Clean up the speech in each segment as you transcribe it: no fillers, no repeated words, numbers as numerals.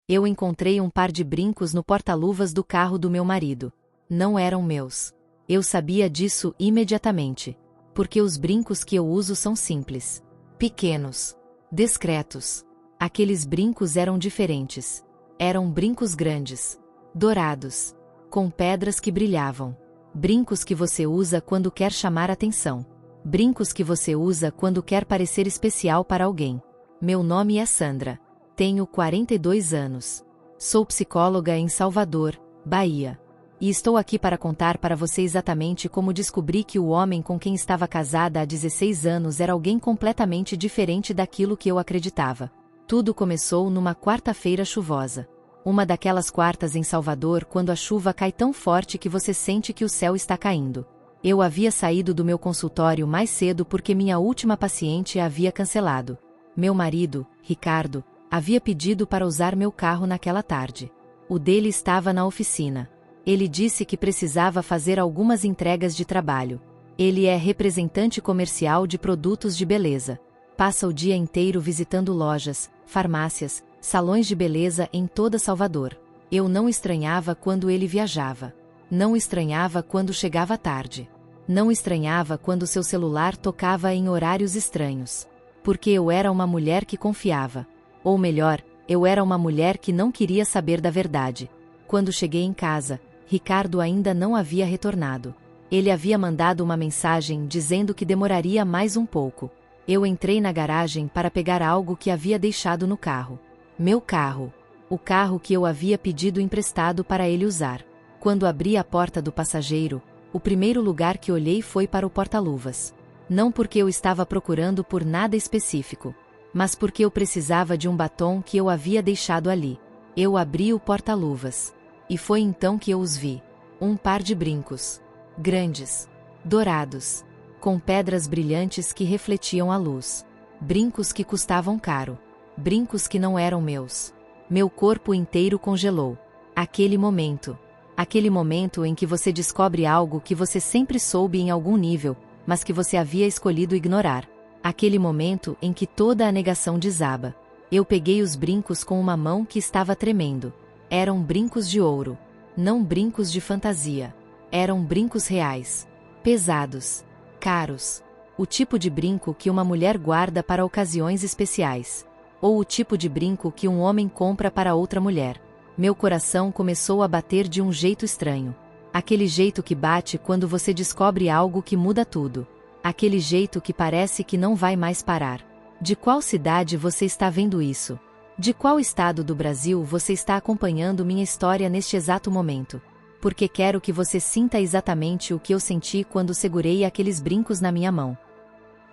Eu encontrei um par de brincos no porta-luvas do carro do meu marido. Não eram meus. Eu sabia disso imediatamente. Porque os brincos que eu uso são simples, pequenos, discretos. Aqueles brincos eram diferentes. Eram brincos grandes, dourados, com pedras que brilhavam. Brincos que você usa quando quer chamar atenção. Brincos que você usa quando quer parecer especial para alguém. Meu nome é Sandra. Tenho 42 anos. Sou psicóloga em Salvador, Bahia. E estou aqui para contar para você exatamente como descobri que o homem com quem estava casada há 16 anos era alguém completamente diferente daquilo que eu acreditava. Tudo começou numa quarta-feira chuvosa. Uma daquelas quartas em Salvador quando a chuva cai tão forte que você sente que o céu está caindo. Eu havia saído do meu consultório mais cedo porque minha última paciente a havia cancelado. Meu marido, Ricardo, havia pedido para usar meu carro naquela tarde. O dele estava na oficina. Ele disse que precisava fazer algumas entregas de trabalho. Ele é representante comercial de produtos de beleza. Passa o dia inteiro visitando lojas, farmácias, salões de beleza em toda Salvador. Eu não estranhava quando ele viajava. Não estranhava quando chegava tarde. Não estranhava quando seu celular tocava em horários estranhos. Porque eu era uma mulher que confiava. Ou melhor, eu era uma mulher que não queria saber da verdade. Quando cheguei em casa, Ricardo ainda não havia retornado. Ele havia mandado uma mensagem dizendo que demoraria mais um pouco. Eu entrei na garagem para pegar algo que havia deixado no carro. Meu carro. O carro que eu havia pedido emprestado para ele usar. Quando abri a porta do passageiro, o primeiro lugar que olhei foi para o porta-luvas. Não porque eu estava procurando por nada específico, mas porque eu precisava de um batom que eu havia deixado ali. Eu abri o porta-luvas. E foi então que eu os vi. Um par de brincos. Grandes. Dourados. Com pedras brilhantes que refletiam a luz. Brincos que custavam caro. Brincos que não eram meus. Meu corpo inteiro congelou. Aquele momento. Aquele momento em que você descobre algo que você sempre soube em algum nível, mas que você havia escolhido ignorar. Aquele momento em que toda a negação desaba. Eu peguei os brincos com uma mão que estava tremendo. Eram brincos de ouro. Não brincos de fantasia. Eram brincos reais. Pesados. Caros. O tipo de brinco que uma mulher guarda para ocasiões especiais. Ou o tipo de brinco que um homem compra para outra mulher. Meu coração começou a bater de um jeito estranho. Aquele jeito que bate quando você descobre algo que muda tudo. Aquele jeito que parece que não vai mais parar. De qual cidade você está vendo isso? De qual estado do Brasil você está acompanhando minha história neste exato momento? Porque quero que você sinta exatamente o que eu senti quando segurei aqueles brincos na minha mão.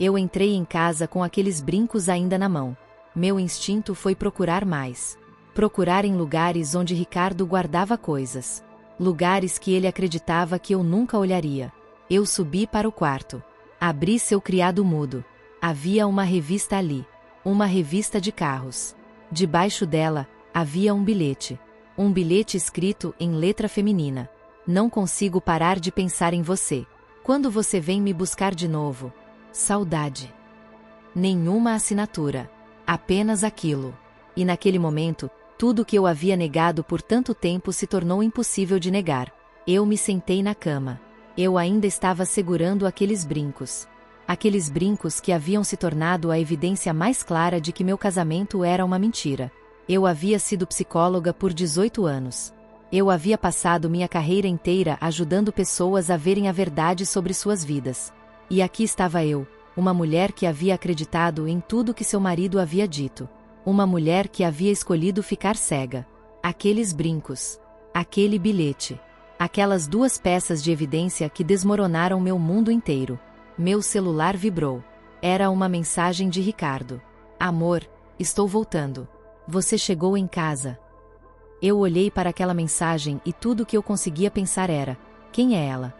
Eu entrei em casa com aqueles brincos ainda na mão. Meu instinto foi procurar mais. Procurar em lugares onde Ricardo guardava coisas. Lugares que ele acreditava que eu nunca olharia. Eu subi para o quarto. Abri seu criado mudo. Havia uma revista ali. Uma revista de carros. Debaixo dela, havia um bilhete. Um bilhete escrito em letra feminina. Não consigo parar de pensar em você. Quando você vem me buscar de novo? Saudade. Nenhuma assinatura. Apenas aquilo. E naquele momento, tudo que eu havia negado por tanto tempo se tornou impossível de negar. Eu me sentei na cama. Eu ainda estava segurando aqueles brincos. Aqueles brincos que haviam se tornado a evidência mais clara de que meu casamento era uma mentira. Eu havia sido psicóloga por 18 anos. Eu havia passado minha carreira inteira ajudando pessoas a verem a verdade sobre suas vidas. E aqui estava eu, uma mulher que havia acreditado em tudo que seu marido havia dito. Uma mulher que havia escolhido ficar cega. Aqueles brincos. Aquele bilhete. Aquelas duas peças de evidência que desmoronaram meu mundo inteiro. Meu celular vibrou. Era uma mensagem de Ricardo. Amor, estou voltando. Você chegou em casa. Eu olhei para aquela mensagem e tudo o que eu conseguia pensar era: quem é ela?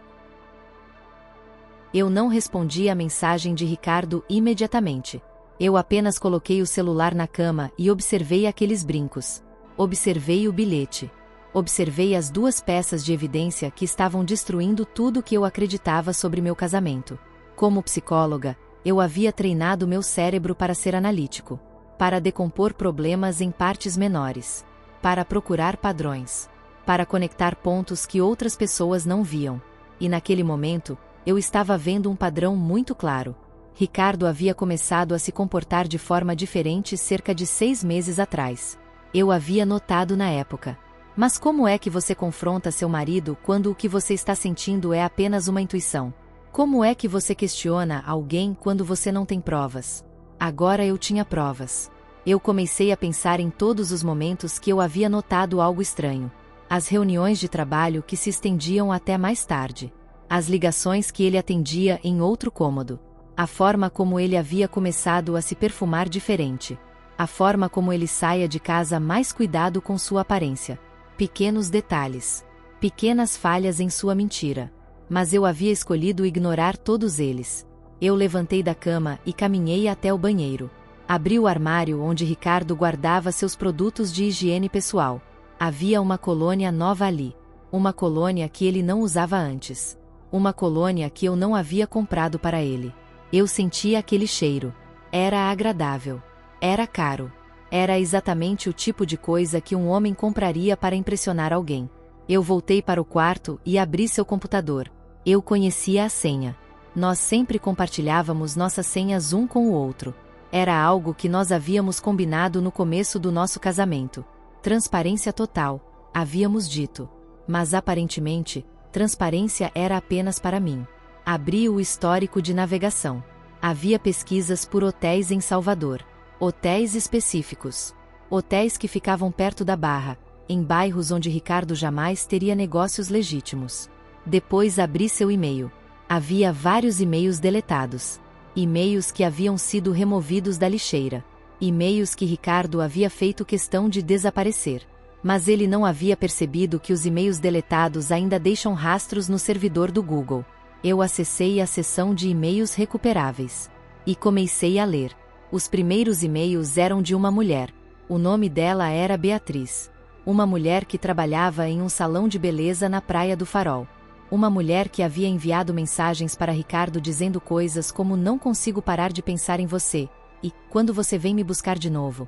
Eu não respondi à mensagem de Ricardo imediatamente. Eu apenas coloquei o celular na cama e observei aqueles brincos. Observei o bilhete. Observei as duas peças de evidência que estavam destruindo tudo o que eu acreditava sobre meu casamento. Como psicóloga, eu havia treinado meu cérebro para ser analítico, para decompor problemas em partes menores. para procurar padrões, para conectar pontos que outras pessoas não viam. E naquele momento, eu estava vendo um padrão muito claro. Ricardo havia começado a se comportar de forma diferente cerca de 6 meses atrás. Eu havia notado na época. Mas como é que você confronta seu marido quando o que você está sentindo é apenas uma intuição? Como é que você questiona alguém quando você não tem provas? Agora eu tinha provas. Eu comecei a pensar em todos os momentos que eu havia notado algo estranho. As reuniões de trabalho que se estendiam até mais tarde. As ligações que ele atendia em outro cômodo. A forma como ele havia começado a se perfumar diferente. A forma como ele saía de casa mais cuidado com sua aparência. Pequenos detalhes. Pequenas falhas em sua mentira. Mas eu havia escolhido ignorar todos eles. Eu levantei da cama e caminhei até o banheiro. Abri o armário onde Ricardo guardava seus produtos de higiene pessoal. Havia uma colônia nova ali. Uma colônia que ele não usava antes. Uma colônia que eu não havia comprado para ele. Eu sentia aquele cheiro. Era agradável. Era caro. Era exatamente o tipo de coisa que um homem compraria para impressionar alguém. Eu voltei para o quarto e abri seu computador. Eu conhecia a senha. Nós sempre compartilhávamos nossas senhas um com o outro. Era algo que nós havíamos combinado no começo do nosso casamento. Transparência total, havíamos dito. Mas aparentemente, transparência era apenas para mim. Abri o histórico de navegação. Havia pesquisas por hotéis em Salvador. Hotéis específicos. Hotéis que ficavam perto da Barra, em bairros onde Ricardo jamais teria negócios legítimos. Depois abri seu e-mail. Havia vários e-mails deletados. E-mails que haviam sido removidos da lixeira. E-mails que Ricardo havia feito questão de desaparecer. Mas ele não havia percebido que os e-mails deletados ainda deixam rastros no servidor do Google. Eu acessei a seção de e-mails recuperáveis. E comecei a ler. Os primeiros e-mails eram de uma mulher. O nome dela era Beatriz. Uma mulher que trabalhava em um salão de beleza na Praia do Farol. Uma mulher que havia enviado mensagens para Ricardo dizendo coisas como "não consigo parar de pensar em você" e "quando você vem me buscar de novo".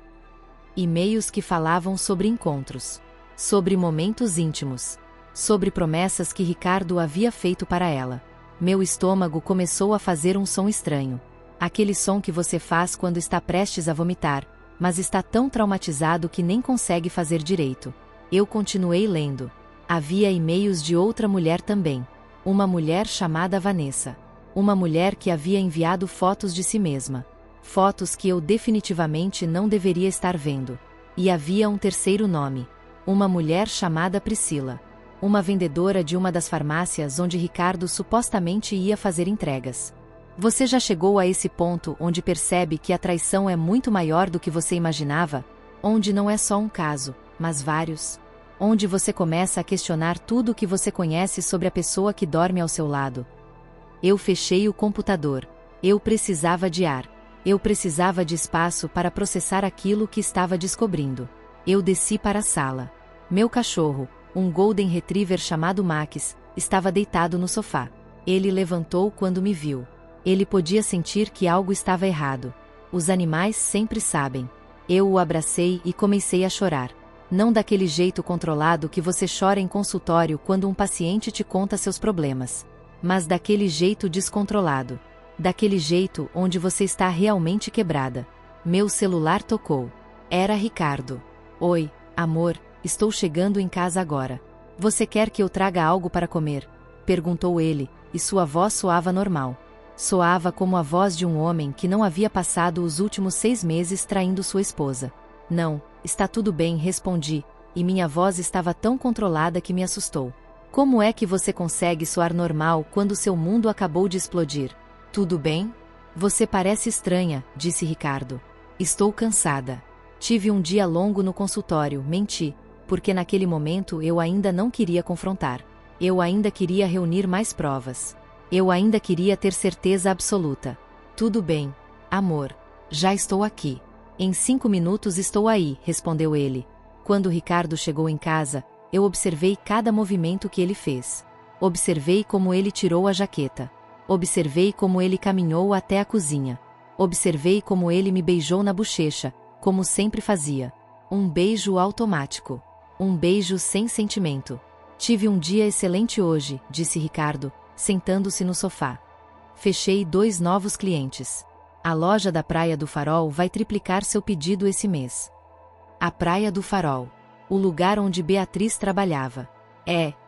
E-mails que falavam sobre encontros. Sobre momentos íntimos. Sobre promessas que Ricardo havia feito para ela. Meu estômago começou a fazer um som estranho. Aquele som que você faz quando está prestes a vomitar, mas está tão traumatizado que nem consegue fazer direito. Eu continuei lendo. Havia e-mails de outra mulher também. Uma mulher chamada Vanessa. Uma mulher que havia enviado fotos de si mesma. Fotos que eu definitivamente não deveria estar vendo. E havia um terceiro nome. Uma mulher chamada Priscila. Uma vendedora de uma das farmácias onde Ricardo supostamente ia fazer entregas. Você já chegou a esse ponto onde percebe que a traição é muito maior do que você imaginava? Onde não é só um caso, mas vários? Onde você começa a questionar tudo o que você conhece sobre a pessoa que dorme ao seu lado? Eu fechei o computador. Eu precisava de ar. Eu precisava de espaço para processar aquilo que estava descobrindo. Eu desci para a sala. Meu cachorro, um Golden Retriever chamado Max, estava deitado no sofá. Ele levantou quando me viu. Ele podia sentir que algo estava errado. Os animais sempre sabem. Eu o abracei e comecei a chorar. Não daquele jeito controlado que você chora em consultório quando um paciente te conta seus problemas. Mas daquele jeito descontrolado. Daquele jeito onde você está realmente quebrada. Meu celular tocou. Era Ricardo. Oi, amor, estou chegando em casa agora. Você quer que eu traga algo para comer? Perguntou ele, e sua voz soava normal. Soava como a voz de um homem que não havia passado os últimos 6 meses traindo sua esposa. Não, está tudo bem, respondi, e minha voz estava tão controlada que me assustou. Como é que você consegue soar normal quando seu mundo acabou de explodir? Tudo bem? Você parece estranha, disse Ricardo. Estou cansada. Tive um dia longo no consultório, menti, porque naquele momento eu ainda não queria confrontar. Eu ainda queria reunir mais provas. Eu ainda queria ter certeza absoluta. Tudo bem, amor. Já estou aqui. Em 5 minutos estou aí, respondeu ele. Quando Ricardo chegou em casa, eu observei cada movimento que ele fez. Observei como ele tirou a jaqueta. Observei como ele caminhou até a cozinha. Observei como ele me beijou na bochecha, como sempre fazia. Um beijo automático. Um beijo sem sentimento. Tive um dia excelente hoje, disse Ricardo, sentando-se no sofá. Fechei 2 novos clientes. A loja da Praia do Farol vai triplicar seu pedido esse mês. A Praia do Farol. O lugar onde Beatriz trabalhava.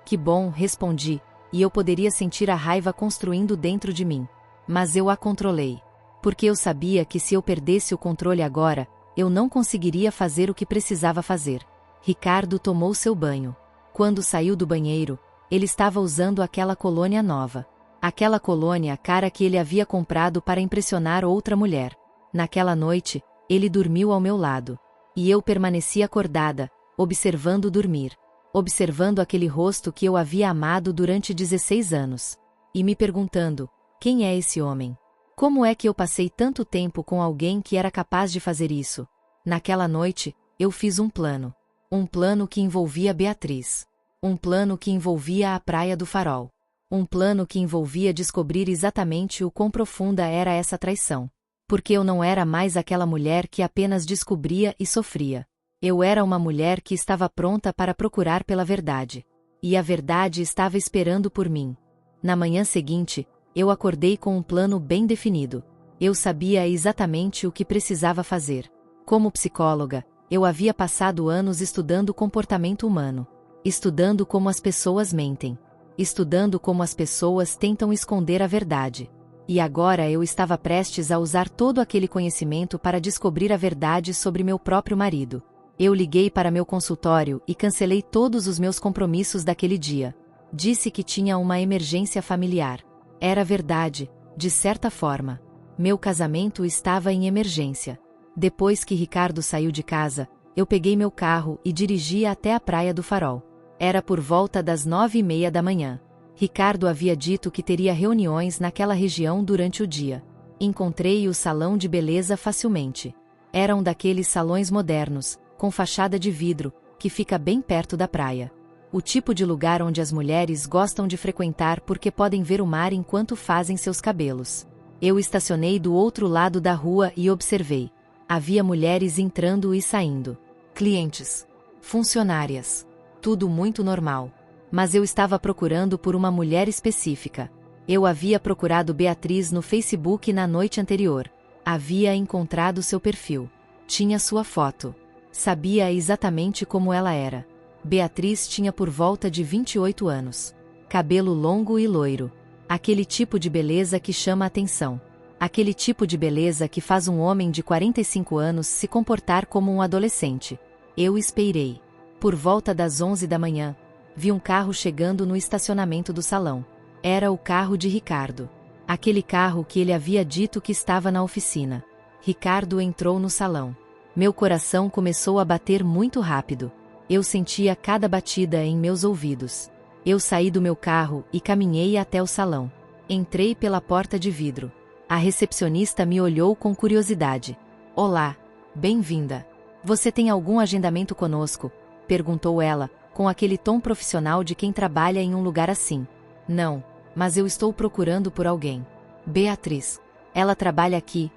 Que bom, respondi, e eu poderia sentir a raiva construindo dentro de mim. Mas eu a controlei. Porque eu sabia que se eu perdesse o controle agora, eu não conseguiria fazer o que precisava fazer. Ricardo tomou seu banho. Quando saiu do banheiro, ele estava usando aquela colônia nova. Aquela colônia cara que ele havia comprado para impressionar outra mulher. Naquela noite, ele dormiu ao meu lado. E eu permaneci acordada, observando dormir. Observando aquele rosto que eu havia amado durante 16 anos. E me perguntando, quem é esse homem? Como é que eu passei tanto tempo com alguém que era capaz de fazer isso? Naquela noite, eu fiz um plano. Um plano que envolvia Beatriz. Um plano que envolvia a Praia do Farol. Um plano que envolvia descobrir exatamente o quão profunda era essa traição. Porque eu não era mais aquela mulher que apenas descobria e sofria. Eu era uma mulher que estava pronta para procurar pela verdade. E a verdade estava esperando por mim. Na manhã seguinte, eu acordei com um plano bem definido. Eu sabia exatamente o que precisava fazer. Como psicóloga, eu havia passado anos estudando o comportamento humano. Estudando como as pessoas mentem. Estudando como as pessoas tentam esconder a verdade. E agora eu estava prestes a usar todo aquele conhecimento para descobrir a verdade sobre meu próprio marido. Eu liguei para meu consultório e cancelei todos os meus compromissos daquele dia. Disse que tinha uma emergência familiar. Era verdade, de certa forma. Meu casamento estava em emergência. Depois que Ricardo saiu de casa, eu peguei meu carro e dirigi até a Praia do Farol. Era por volta das 9h30 da manhã. Ricardo havia dito que teria reuniões naquela região durante o dia. Encontrei o salão de beleza facilmente. Era um daqueles salões modernos, com fachada de vidro, que fica bem perto da praia. O tipo de lugar onde as mulheres gostam de frequentar porque podem ver o mar enquanto fazem seus cabelos. Eu estacionei do outro lado da rua e observei. Havia mulheres entrando e saindo. Clientes. Funcionárias. Tudo muito normal. Mas eu estava procurando por uma mulher específica. Eu havia procurado Beatriz no Facebook na noite anterior. Havia encontrado seu perfil. Tinha sua foto. Sabia exatamente como ela era. Beatriz tinha por volta de 28 anos. Cabelo longo e loiro. Aquele tipo de beleza que chama a atenção. Aquele tipo de beleza que faz um homem de 45 anos se comportar como um adolescente. Eu esperei. Por volta das 11 da manhã, vi um carro chegando no estacionamento do salão. Era o carro de Ricardo. Aquele carro que ele havia dito que estava na oficina. Ricardo entrou no salão. Meu coração começou a bater muito rápido. Eu sentia cada batida em meus ouvidos. Eu saí do meu carro e caminhei até o salão. Entrei pela porta de vidro. A recepcionista me olhou com curiosidade. Olá, bem-vinda. Você tem algum agendamento conosco? Perguntou ela, com aquele tom profissional de quem trabalha em um lugar assim. Não, mas eu estou procurando por alguém. Beatriz. Ela trabalha aqui?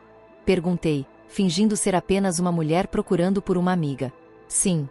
Perguntei, fingindo ser apenas uma mulher procurando por uma amiga. Sim,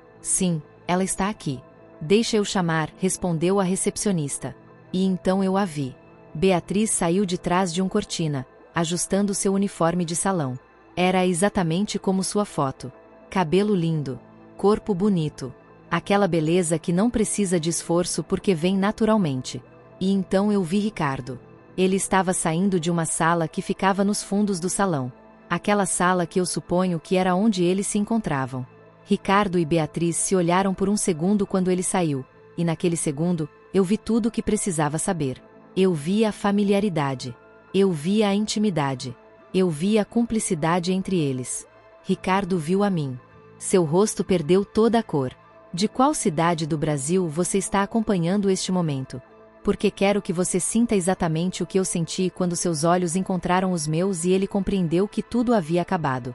ela está aqui. Deixa eu chamar, respondeu a recepcionista. E então eu a vi. Beatriz saiu de trás de uma cortina, ajustando seu uniforme de salão. Era exatamente como sua foto. Cabelo lindo. Corpo bonito. Aquela beleza que não precisa de esforço porque vem naturalmente. E então eu vi Ricardo. Ele estava saindo de uma sala que ficava nos fundos do salão. Aquela sala que eu suponho que era onde eles se encontravam. Ricardo e Beatriz se olharam por um segundo quando ele saiu, e naquele segundo, eu vi tudo o que precisava saber. Eu vi a familiaridade. Eu vi a intimidade. Eu vi a cumplicidade entre eles. Ricardo viu a mim. Seu rosto perdeu toda a cor. De qual cidade do Brasil você está acompanhando este momento? Porque quero que você sinta exatamente o que eu senti quando seus olhos encontraram os meus e ele compreendeu que tudo havia acabado.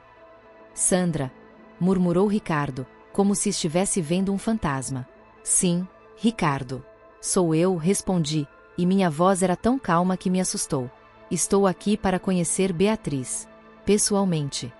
Sandra, murmurou Ricardo, como se estivesse vendo um fantasma. Sim, Ricardo. Sou eu, respondi, e minha voz era tão calma que me assustou. Estou aqui para conhecer Beatriz. Pessoalmente.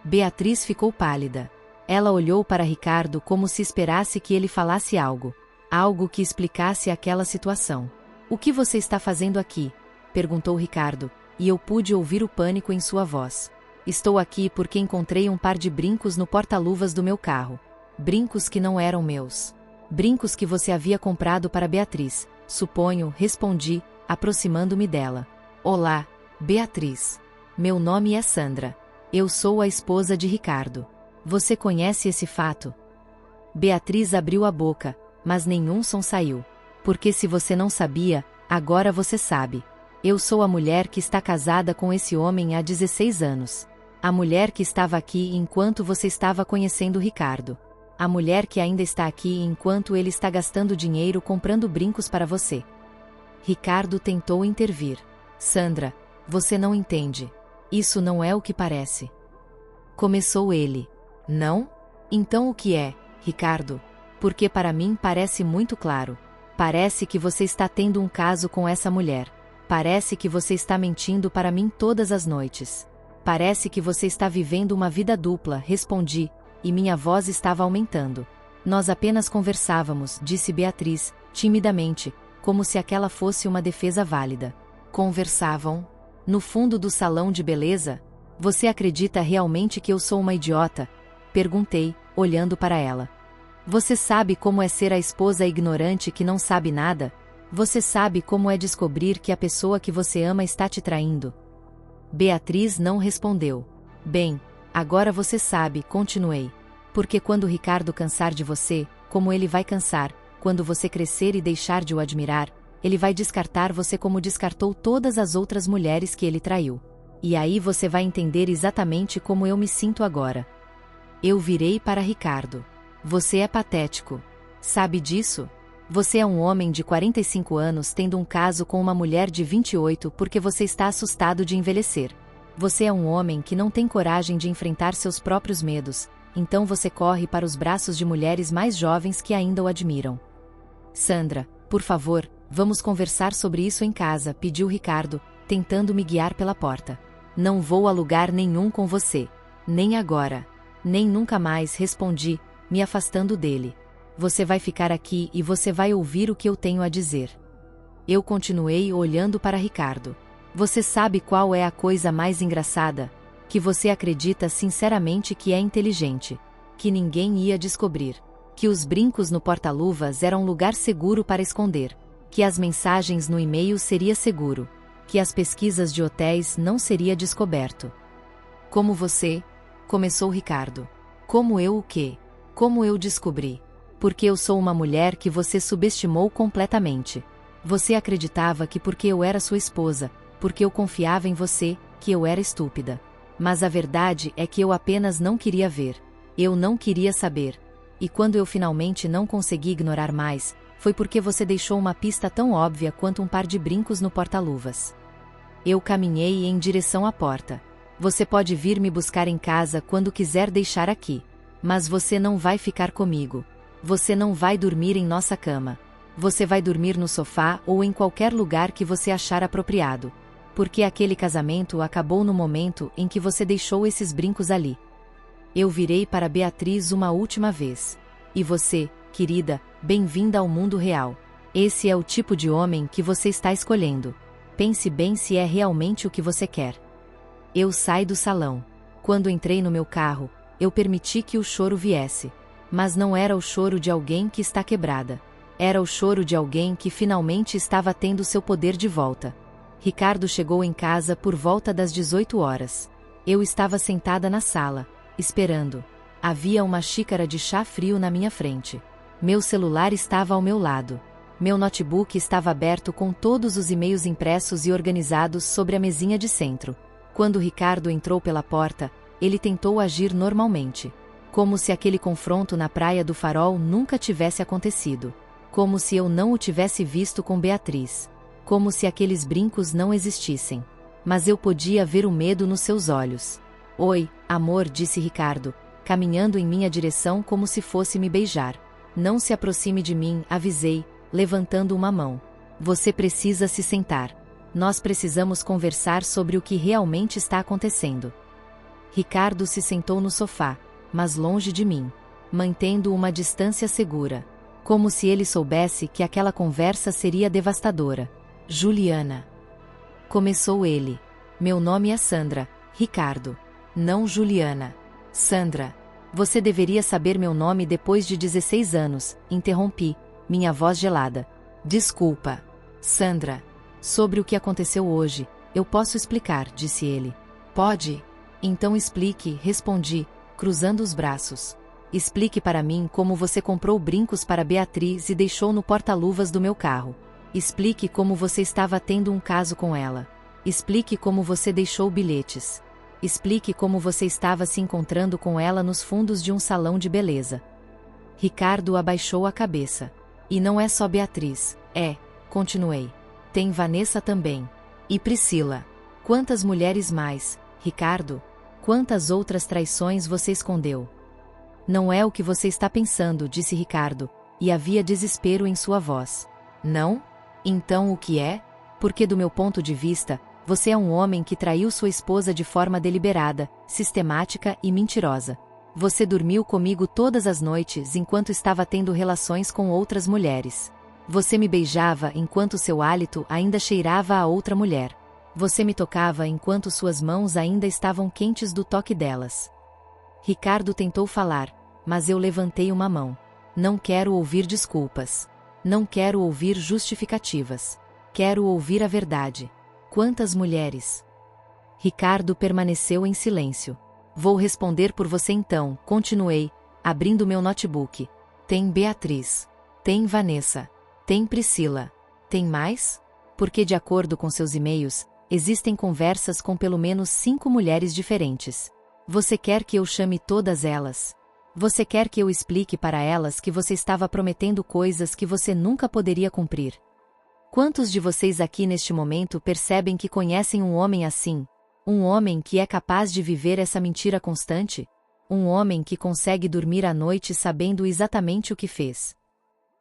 Beatriz ficou pálida. Ela olhou para Ricardo como se esperasse que ele falasse algo. Algo que explicasse aquela situação. O que você está fazendo aqui? Perguntou Ricardo, e eu pude ouvir o pânico em sua voz. Estou aqui porque encontrei um par de brincos no porta-luvas do meu carro. Brincos que não eram meus. Brincos que você havia comprado para Beatriz, suponho, respondi, aproximando-me dela. Olá, Beatriz. Meu nome é Sandra. Eu sou a esposa de Ricardo. Você conhece esse fato? Beatriz abriu a boca, mas nenhum som saiu. Porque se você não sabia, agora você sabe. Eu sou a mulher que está casada com esse homem há 16 anos. A mulher que estava aqui enquanto você estava conhecendo Ricardo. A mulher que ainda está aqui enquanto ele está gastando dinheiro comprando brincos para você. Ricardo tentou intervir. Sandra, você não entende. Isso não é o que parece. Começou ele. Não? Então o que é, Ricardo? Porque para mim parece muito claro. Parece que você está tendo um caso com essa mulher. Parece que você está mentindo para mim todas as noites. Parece que você está vivendo uma vida dupla, respondi, e minha voz estava aumentando. Nós apenas conversávamos, disse Beatriz, timidamente, como se aquela fosse uma defesa válida. Conversavam? No fundo do salão de beleza? Você acredita realmente que eu sou uma idiota? Perguntei, olhando para ela. Você sabe como é ser a esposa ignorante que não sabe nada? Você sabe como é descobrir que a pessoa que você ama está te traindo? Beatriz não respondeu. Bem, agora você sabe, continuei. Porque quando Ricardo cansar de você, como ele vai cansar, quando você crescer e deixar de o admirar, ele vai descartar você como descartou todas as outras mulheres que ele traiu. E aí você vai entender exatamente como eu me sinto agora. Eu virei para Ricardo. Você é patético. Sabe disso? Você é um homem de 45 anos tendo um caso com uma mulher de 28 porque você está assustado de envelhecer. Você é um homem que não tem coragem de enfrentar seus próprios medos, então você corre para os braços de mulheres mais jovens que ainda o admiram. Sandra, por favor, vamos conversar sobre isso em casa, pediu Ricardo, tentando me guiar pela porta. Não vou a lugar nenhum com você. Nem agora. Nem nunca mais, respondi, me afastando dele. Você vai ficar aqui e você vai ouvir o que eu tenho a dizer. Eu continuei olhando para Ricardo. Você sabe qual é a coisa mais engraçada? Que você acredita sinceramente que é inteligente. Que ninguém ia descobrir. Que os brincos no porta-luvas eram um lugar seguro para esconder. Que as mensagens no e-mail seria seguro. Que as pesquisas de hotéis não seria descoberto. Como você? Começou Ricardo. Como eu o quê? Como eu descobri? Porque eu sou uma mulher que você subestimou completamente. Você acreditava que porque eu era sua esposa, porque eu confiava em você, que eu era estúpida. Mas a verdade é que eu apenas não queria ver. Eu não queria saber. E quando eu finalmente não consegui ignorar mais, foi porque você deixou uma pista tão óbvia quanto um par de brincos no porta-luvas. Eu caminhei em direção à porta. Você pode vir me buscar em casa quando quiser deixar aqui. Mas você não vai ficar comigo. Você não vai dormir em nossa cama. Você vai dormir no sofá ou em qualquer lugar que você achar apropriado. Porque aquele casamento acabou no momento em que você deixou esses brincos ali. Eu virei para Beatriz uma última vez. E você, querida, bem-vinda ao mundo real. Esse é o tipo de homem que você está escolhendo. Pense bem se é realmente o que você quer. Eu saí do salão. Quando entrei no meu carro, eu permiti que o choro viesse. Mas não era o choro de alguém que está quebrada. Era o choro de alguém que finalmente estava tendo seu poder de volta. Ricardo chegou em casa por volta das 18 horas. Eu estava sentada na sala, esperando. Havia uma xícara de chá frio na minha frente. Meu celular estava ao meu lado. Meu notebook estava aberto com todos os e-mails impressos e organizados sobre a mesinha de centro. Quando Ricardo entrou pela porta, ele tentou agir normalmente. Como se aquele confronto na Praia do Farol nunca tivesse acontecido. Como se eu não o tivesse visto com Beatriz. Como se aqueles brincos não existissem. Mas eu podia ver o medo nos seus olhos. Oi, amor, disse Ricardo, caminhando em minha direção como se fosse me beijar. Não se aproxime de mim, avisei, levantando uma mão. Você precisa se sentar. Nós precisamos conversar sobre o que realmente está acontecendo. Ricardo se sentou no sofá. mas longe de mim, mantendo uma distância segura, como se ele soubesse que aquela conversa seria devastadora. Juliana. Começou ele. Meu nome é Sandra, Ricardo. Não Juliana. Sandra. Você deveria saber meu nome depois de 16 anos, interrompi, minha voz gelada. Desculpa. Sandra. Sobre o que aconteceu hoje, eu posso explicar, disse ele. Pode? Então explique, respondi, cruzando os braços. Explique para mim como você comprou brincos para Beatriz e deixou no porta-luvas do meu carro. Explique como você estava tendo um caso com ela. Explique como você deixou bilhetes. Explique como você estava se encontrando com ela nos fundos de um salão de beleza. Ricardo abaixou a cabeça. E não é só Beatriz, continuei. Tem Vanessa também. E Priscila. Quantas mulheres mais, Ricardo? Quantas outras traições você escondeu? Não é o que você está pensando, disse Ricardo, e havia desespero em sua voz. Não? Então o que é? Porque do meu ponto de vista, você é um homem que traiu sua esposa de forma deliberada, sistemática e mentirosa. Você dormiu comigo todas as noites enquanto estava tendo relações com outras mulheres. Você me beijava enquanto seu hálito ainda cheirava a outra mulher. Você me tocava enquanto suas mãos ainda estavam quentes do toque delas. Ricardo tentou falar, mas eu levantei uma mão. Não quero ouvir desculpas. Não quero ouvir justificativas. Quero ouvir a verdade. Quantas mulheres? Ricardo permaneceu em silêncio. Vou responder por você então, continuei, abrindo meu notebook. Tem Beatriz. Tem Vanessa. Tem Priscila. Tem mais? Porque de acordo com seus e-mails, existem conversas com pelo menos 5 mulheres diferentes. Você quer que eu chame todas elas? Você quer que eu explique para elas que você estava prometendo coisas que você nunca poderia cumprir? Quantos de vocês aqui neste momento percebem que conhecem um homem assim? Um homem que é capaz de viver essa mentira constante? Um homem que consegue dormir à noite sabendo exatamente o que fez?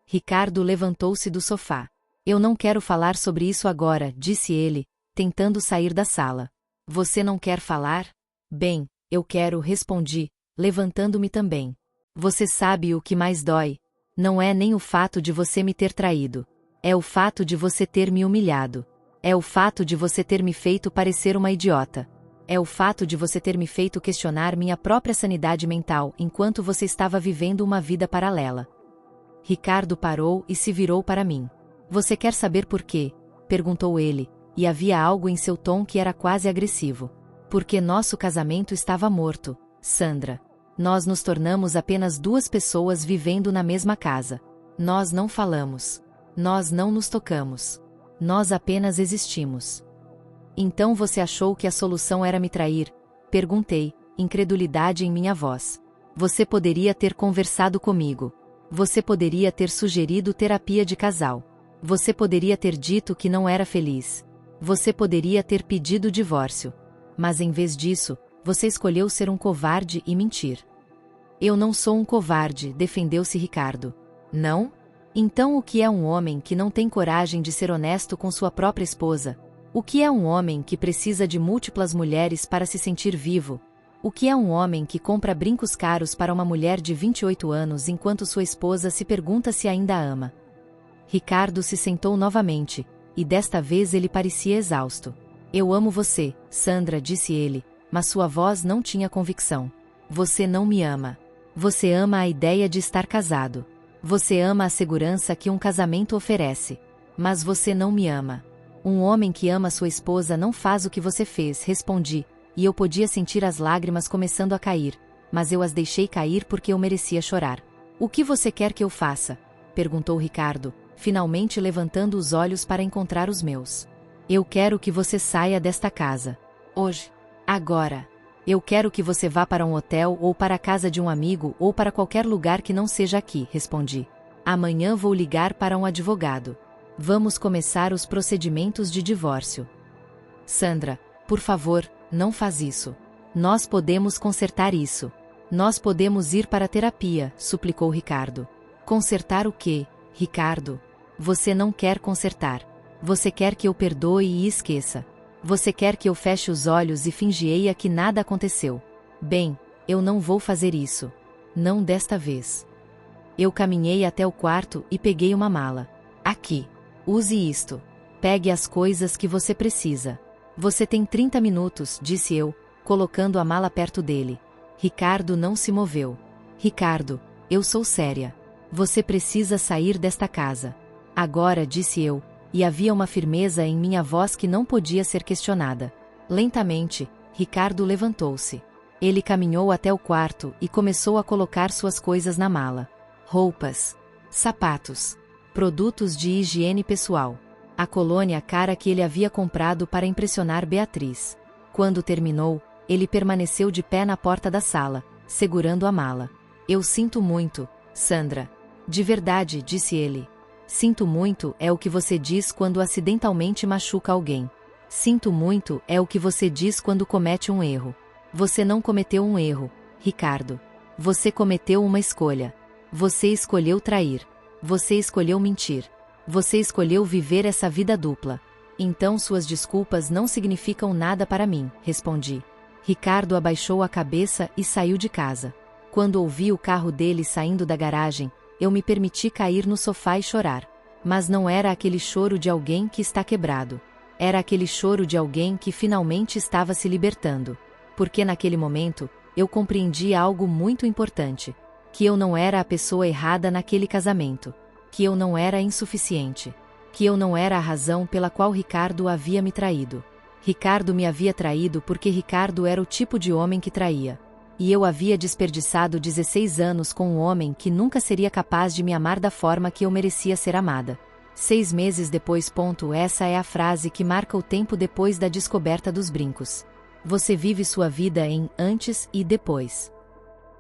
Ricardo levantou-se do sofá. Eu não quero falar sobre isso agora, disse ele, tentando sair da sala. Você não quer falar? Bem, eu quero, respondi, levantando-me também. Você sabe o que mais dói? Não é nem o fato de você me ter traído. É o fato de você ter me humilhado. É o fato de você ter me feito parecer uma idiota. É o fato de você ter me feito questionar minha própria sanidade mental enquanto você estava vivendo uma vida paralela. Ricardo parou e se virou para mim. Você quer saber por quê? Perguntou ele, e havia algo em seu tom que era quase agressivo. Porque nosso casamento estava morto, Sandra. Nós nos tornamos apenas 2 pessoas vivendo na mesma casa. Nós não falamos. Nós não nos tocamos. Nós apenas existimos. Então você achou que a solução era me trair? Perguntei, incredulidade em minha voz. Você poderia ter conversado comigo. Você poderia ter sugerido terapia de casal. Você poderia ter dito que não era feliz. Você poderia ter pedido divórcio. Mas em vez disso, você escolheu ser um covarde e mentir. Eu não sou um covarde, defendeu-se Ricardo. Não? Então o que é um homem que não tem coragem de ser honesto com sua própria esposa? O que é um homem que precisa de múltiplas mulheres para se sentir vivo? O que é um homem que compra brincos caros para uma mulher de 28 anos enquanto sua esposa se pergunta se ainda a ama? Ricardo se sentou novamente, e desta vez ele parecia exausto. Eu amo você, Sandra, disse ele, mas sua voz não tinha convicção. Você não me ama. Você ama a ideia de estar casado. Você ama a segurança que um casamento oferece. Mas você não me ama. Um homem que ama sua esposa não faz o que você fez, respondi, e eu podia sentir as lágrimas começando a cair, mas eu as deixei cair porque eu merecia chorar. O que você quer que eu faça? Perguntou Ricardo, finalmente levantando os olhos para encontrar os meus. Eu quero que você saia desta casa. Hoje. Agora. Eu quero que você vá para um hotel ou para a casa de um amigo ou para qualquer lugar que não seja aqui, respondi. Amanhã vou ligar para um advogado. Vamos começar os procedimentos de divórcio. Sandra, por favor, não faz isso. Nós podemos consertar isso. Nós podemos ir para a terapia, suplicou Ricardo. Consertar o quê, Ricardo? Você não quer consertar. Você quer que eu perdoe e esqueça. Você quer que eu feche os olhos e fingia que nada aconteceu. Bem, Eu não vou fazer isso. Não desta vez. Eu caminhei até o quarto e peguei uma mala. Aqui. Use isto. Pegue as coisas que você precisa. Você tem 30 minutos, disse eu, colocando a mala perto dele. Ricardo não se moveu. Ricardo, eu sou séria. Você precisa sair desta casa. Agora, disse eu, e havia uma firmeza em minha voz que não podia ser questionada. Lentamente, Ricardo levantou-se. Ele caminhou até o quarto e começou a colocar suas coisas na mala. Roupas, sapatos, produtos de higiene pessoal, a colônia cara que ele havia comprado para impressionar Beatriz. Quando terminou, ele permaneceu de pé na porta da sala, segurando a mala. Eu sinto muito, Sandra. De verdade, disse ele. Sinto muito é o que você diz quando acidentalmente machuca alguém. Sinto muito é o que você diz quando comete um erro. Você não cometeu um erro, Ricardo. Você cometeu uma escolha. Você escolheu trair. Você escolheu mentir. Você escolheu viver essa vida dupla. Então suas desculpas não significam nada para mim, respondi. Ricardo abaixou a cabeça e saiu de casa. Quando ouvi o carro dele saindo da garagem, eu me permiti cair no sofá e chorar. Mas não era aquele choro de alguém que está quebrado. Era aquele choro de alguém que finalmente estava se libertando. Porque naquele momento, eu compreendi algo muito importante. Que eu não era a pessoa errada naquele casamento. Que eu não era insuficiente. Que eu não era a razão pela qual Ricardo havia me traído. Ricardo me havia traído porque Ricardo era o tipo de homem que traía. E eu havia desperdiçado 16 anos com um homem que nunca seria capaz de me amar da forma que eu merecia ser amada. 6 meses depois. Essa é a frase que marca o tempo depois da descoberta dos brincos. Você vive sua vida em antes e depois.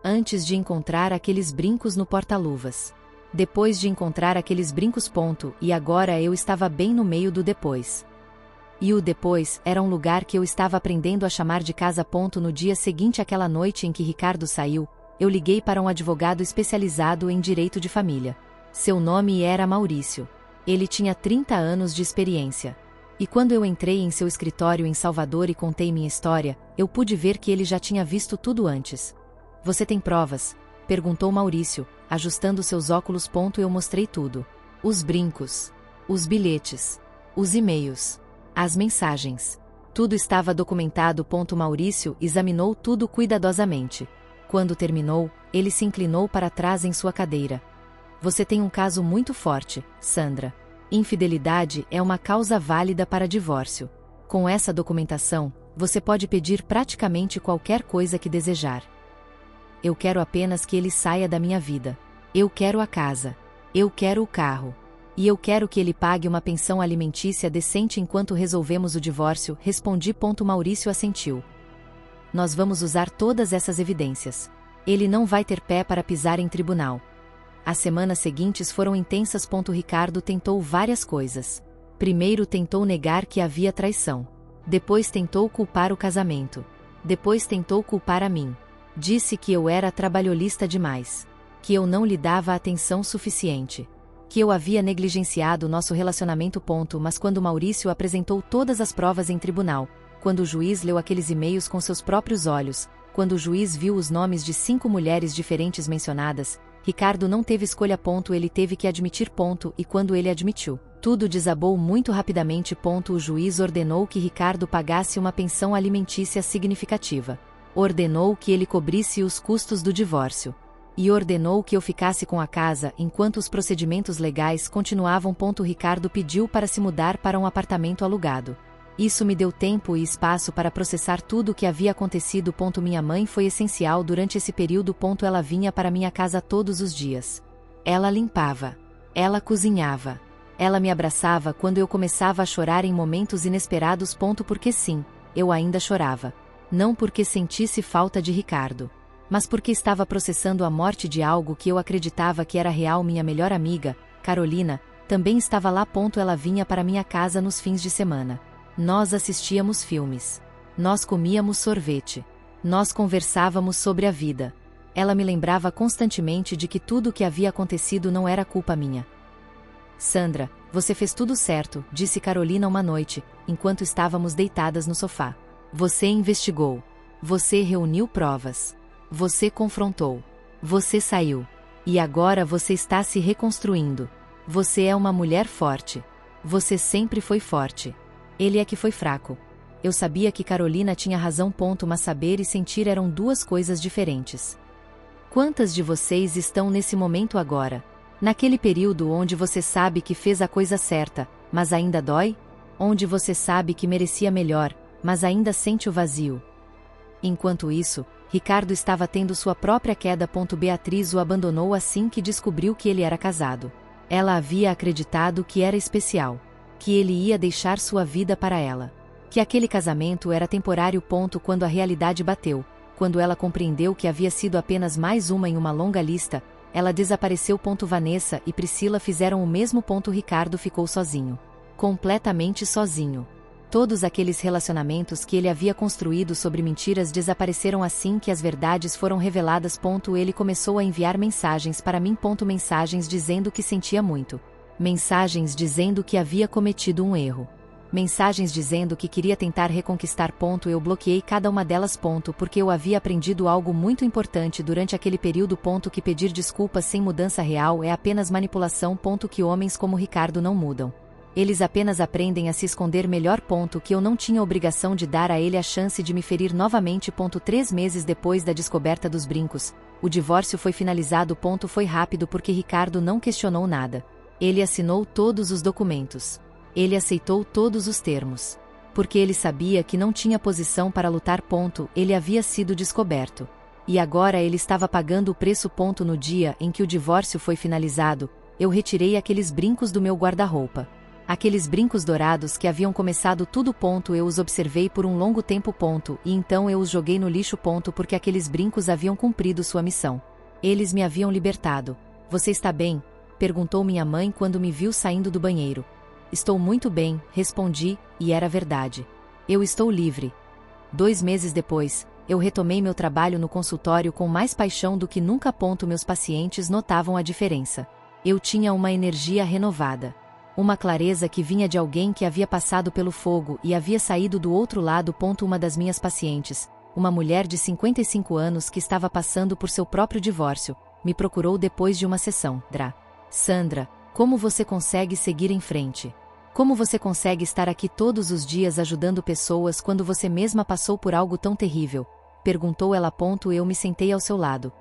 Antes de encontrar aqueles brincos no porta-luvas. Depois de encontrar aqueles brincos. E agora eu estava bem no meio do depois. E o depois era um lugar que eu estava aprendendo a chamar de casa. No dia seguinte àquela noite em que Ricardo saiu, eu liguei para um advogado especializado em direito de família. Seu nome era Maurício. Ele tinha 30 anos de experiência. E quando eu entrei em seu escritório em Salvador e contei minha história, eu pude ver que ele já tinha visto tudo antes. Você tem provas? Perguntou Maurício, ajustando seus óculos. Eu mostrei tudo. Os brincos. Os bilhetes. Os e-mails. As mensagens. Tudo estava documentado. Maurício examinou tudo cuidadosamente. Quando terminou, ele se inclinou para trás em sua cadeira. Você tem um caso muito forte, Sandra. Infidelidade é uma causa válida para divórcio. Com essa documentação, você pode pedir praticamente qualquer coisa que desejar. Eu quero apenas que ele saia da minha vida. Eu quero a casa. Eu quero o carro. E eu quero que ele pague uma pensão alimentícia decente enquanto resolvemos o divórcio, respondi. Maurício assentiu. Nós vamos usar todas essas evidências. Ele não vai ter pé para pisar em tribunal. As semanas seguintes foram intensas. Ricardo tentou várias coisas. Primeiro tentou negar que havia traição. Depois tentou culpar o casamento. Depois tentou culpar a mim. Disse que eu era trabalhista demais. Que eu não lhe dava atenção suficiente. Que eu havia negligenciado nosso relacionamento. Mas quando Maurício apresentou todas as provas em tribunal, quando o juiz leu aqueles e-mails com seus próprios olhos, quando o juiz viu os nomes de 5 mulheres diferentes mencionadas, Ricardo não teve escolha. Ele teve que admitir. E quando ele admitiu, tudo desabou muito rapidamente. O juiz ordenou que Ricardo pagasse uma pensão alimentícia significativa. Ordenou que ele cobrisse os custos do divórcio. E ordenou que eu ficasse com a casa enquanto os procedimentos legais continuavam. Ricardo pediu para se mudar para um apartamento alugado. Isso me deu tempo e espaço para processar tudo o que havia acontecido. Minha mãe foi essencial durante esse período. Ela vinha para minha casa todos os dias. Ela limpava. Ela cozinhava. Ela me abraçava quando eu começava a chorar em momentos inesperados. Porque sim, eu ainda chorava. Não porque sentisse falta de Ricardo, mas porque estava processando a morte de algo que eu acreditava que era real. Minha melhor amiga, Carolina, também estava lá. Ela vinha para minha casa nos fins de semana. Nós assistíamos filmes. Nós comíamos sorvete. Nós conversávamos sobre a vida. Ela me lembrava constantemente de que tudo o que havia acontecido não era culpa minha. Sandra, você fez tudo certo, disse Carolina uma noite, enquanto estávamos deitadas no sofá. Você investigou. Você reuniu provas. Você confrontou. Você saiu. E agora você está se reconstruindo. Você é uma mulher forte. Você sempre foi forte. Ele é que foi fraco. Eu sabia que Carolina tinha razão. Mas saber e sentir eram duas coisas diferentes. Quantas de vocês estão nesse momento agora? Naquele período onde você sabe que fez a coisa certa, mas ainda dói? Onde você sabe que merecia melhor, mas ainda sente o vazio? Enquanto isso, Ricardo estava tendo sua própria queda. Beatriz o abandonou assim que descobriu que ele era casado. Ela havia acreditado que era especial, que ele ia deixar sua vida para ela, que aquele casamento era temporário. Quando a realidade bateu, quando ela compreendeu que havia sido apenas mais uma em uma longa lista, ela desapareceu. Vanessa e Priscila fizeram o mesmo. Ricardo ficou sozinho. Completamente sozinho. Todos aqueles relacionamentos que ele havia construído sobre mentiras desapareceram assim que as verdades foram reveladas. Ele começou a enviar mensagens para mim. Mensagens dizendo que sentia muito. Mensagens dizendo que havia cometido um erro. Mensagens dizendo que queria tentar reconquistar. Eu bloqueei cada uma delas. Porque eu havia aprendido algo muito importante durante aquele período. Que pedir desculpas sem mudança real é apenas manipulação. Que homens como Ricardo não mudam. Eles apenas aprendem a se esconder melhor. Que eu não tinha obrigação de dar a ele a chance de me ferir novamente. 3 meses depois da descoberta dos brincos, o divórcio foi finalizado. Foi rápido porque Ricardo não questionou nada. Ele assinou todos os documentos. Ele aceitou todos os termos. Porque ele sabia que não tinha posição para lutar. Ele havia sido descoberto. E agora ele estava pagando o preço. No dia em que o divórcio foi finalizado, eu retirei aqueles brincos do meu guarda-roupa. Aqueles brincos dourados que haviam começado tudo. Eu os observei por um longo tempo. E então eu os joguei no lixo. Porque aqueles brincos haviam cumprido sua missão. Eles me haviam libertado. Você está bem? Perguntou minha mãe quando me viu saindo do banheiro. Estou muito bem, respondi, e era verdade. Eu estou livre. 2 meses depois, eu retomei meu trabalho no consultório com mais paixão do que nunca. Meus pacientes notavam a diferença. Eu tinha uma energia renovada. Uma clareza que vinha de alguém que havia passado pelo fogo e havia saído do outro lado. Uma das minhas pacientes, uma mulher de 55 anos que estava passando por seu próprio divórcio, me procurou depois de uma sessão. Sandra, como você consegue seguir em frente? Como você consegue estar aqui todos os dias ajudando pessoas quando você mesma passou por algo tão terrível? Perguntou ela. Eu me sentei ao seu lado.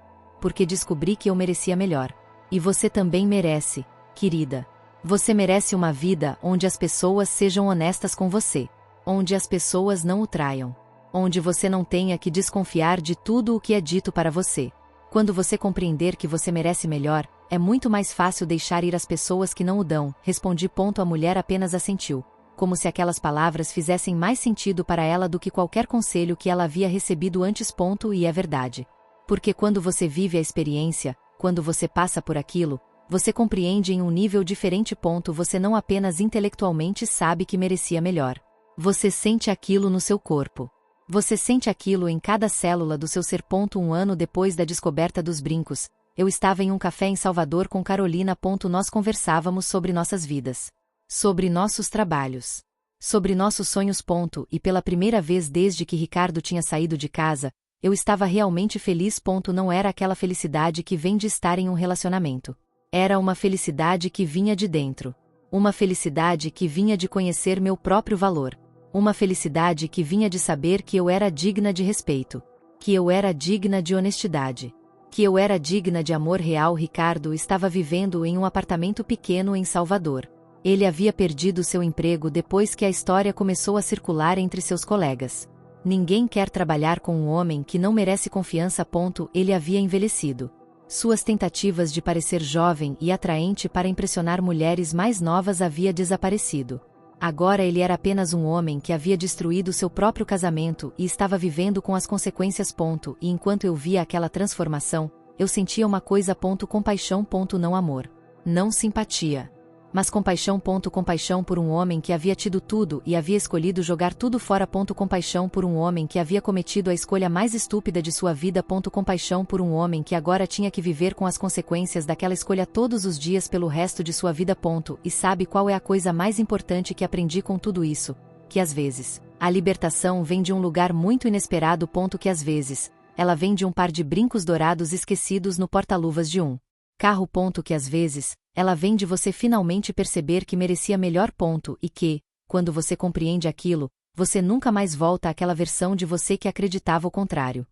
Porque descobri que eu merecia melhor. E você também merece, querida. Você merece uma vida onde as pessoas sejam honestas com você. Onde as pessoas não o traiam. Onde você não tenha que desconfiar de tudo o que é dito para você. Quando você compreender que você merece melhor, é muito mais fácil deixar ir as pessoas que não o dão. Respondi. A mulher apenas assentiu. Como se aquelas palavras fizessem mais sentido para ela do que qualquer conselho que ela havia recebido antes. E é verdade. Porque quando você vive a experiência, quando você passa por aquilo, você compreende em um nível diferente. Você não apenas intelectualmente sabe que merecia melhor. Você sente aquilo no seu corpo. Você sente aquilo em cada célula do seu ser. 1 ano depois da descoberta dos brincos, eu estava em um café em Salvador com Carolina. Nós conversávamos sobre nossas vidas. Sobre nossos trabalhos. Sobre nossos sonhos. E pela primeira vez desde que Ricardo tinha saído de casa, eu estava realmente feliz. Não era aquela felicidade que vem de estar em um relacionamento. Era uma felicidade que vinha de dentro. Uma felicidade que vinha de conhecer meu próprio valor. Uma felicidade que vinha de saber que eu era digna de respeito. Que eu era digna de honestidade. Que eu era digna de amor real. Ricardo estava vivendo em um apartamento pequeno em Salvador. Ele havia perdido seu emprego depois que a história começou a circular entre seus colegas. Ninguém quer trabalhar com um homem que não merece confiança. Ele havia envelhecido. Suas tentativas de parecer jovem e atraente para impressionar mulheres mais novas havia desaparecido. Agora ele era apenas um homem que havia destruído seu próprio casamento e estava vivendo com as consequências. E enquanto eu via aquela transformação, eu sentia uma coisa. Compaixão. Não amor. Não simpatia. Mas compaixão. Compaixão por um homem que havia tido tudo e havia escolhido jogar tudo fora. Compaixão por um homem que havia cometido a escolha mais estúpida de sua vida. Compaixão por um homem que agora tinha que viver com as consequências daquela escolha todos os dias pelo resto de sua vida. E sabe qual é a coisa mais importante que aprendi com tudo isso? Que às vezes, a libertação vem de um lugar muito inesperado. Que às vezes, ela vende um par de brincos dourados esquecidos no porta-luvas de um carro. Que às vezes, ela vende você finalmente perceber que merecia melhor. E que, quando você compreende aquilo, você nunca mais volta àquela versão de você que acreditava o contrário.